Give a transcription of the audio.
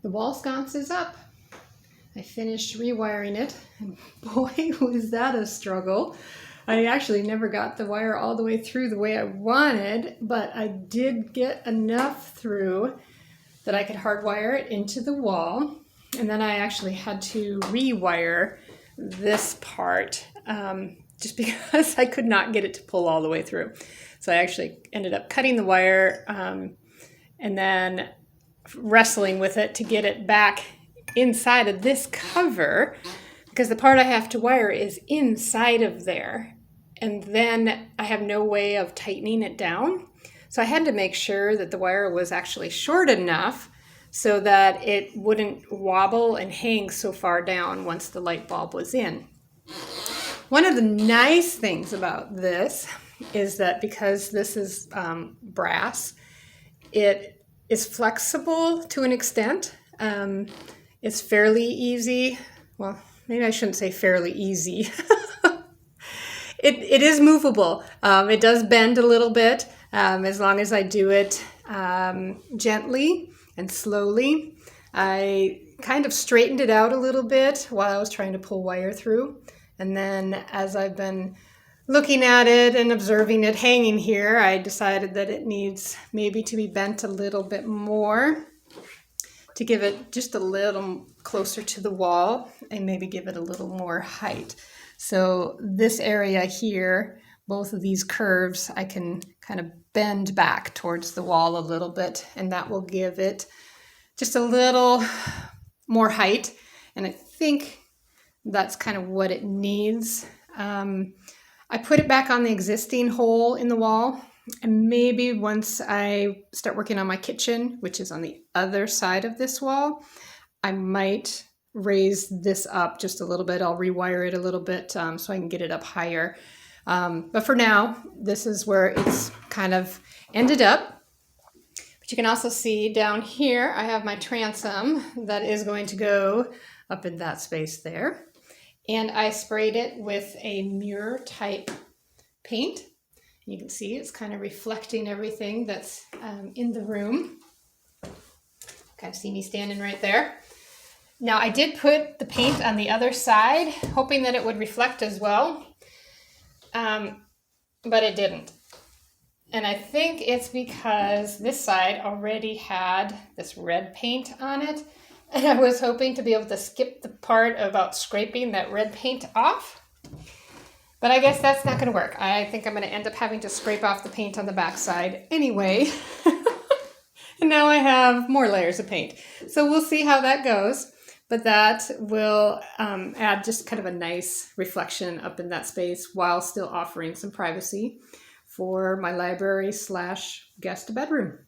The wall sconce is up. I finished rewiring it, and boy, was that a struggle. I actually never got the wire all the way through the way I wanted, but I did get enough through that I could hardwire it into the wall. And then I actually had to rewire this part just because I could not get it to pull all the way through. So I actually ended up cutting the wire and then wrestling with it to get it back inside of this cover, because the part I have to wire is inside of there. And then I have no way of tightening it down. So I had to make sure that the wire was actually short enough so that it wouldn't wobble and hang so far down once the light bulb was in. One of the nice things about this is that because this is brass, it is flexible to an extent. It's fairly easy. Well, maybe I shouldn't say fairly easy. It is movable. It does bend a little bit as long as I do it gently and slowly. I kind of straightened it out a little bit while I was trying to pull wire through. And then as I've been looking at it and observing it hanging here, I decided that it needs maybe to be bent a little bit more to give it just a little closer to the wall and maybe give it a little more height. So this area here, both of these curves, I can kind of bend back towards the wall a little bit, and that will give it just a little more height. And I think that's kind of what it needs. I put it back on the existing hole in the wall, and maybe once I start working on my kitchen, which is on the other side of this wall, I might raise this up just a little bit. I'll rewire it a little bit so I can get it up higher. But for now, this is where it's kind of ended up. But you can also see down here, I have my transom that is going to go up in that space there. And I sprayed it with a mirror type paint. You can see it's kind of reflecting everything that's in the room. Kind of see me standing right there. Now I did put the paint on the other side, hoping that it would reflect as well, but it didn't. And I think it's because this side already had this red paint on it, and I was hoping to be able to skip the part about scraping that red paint off. But I guess that's not going to work. I think I'm going to end up having to scrape off the paint on the back side anyway. And now I have more layers of paint. So we'll see how that goes. But that will add just kind of a nice reflection up in that space while still offering some privacy for my library / guest bedroom.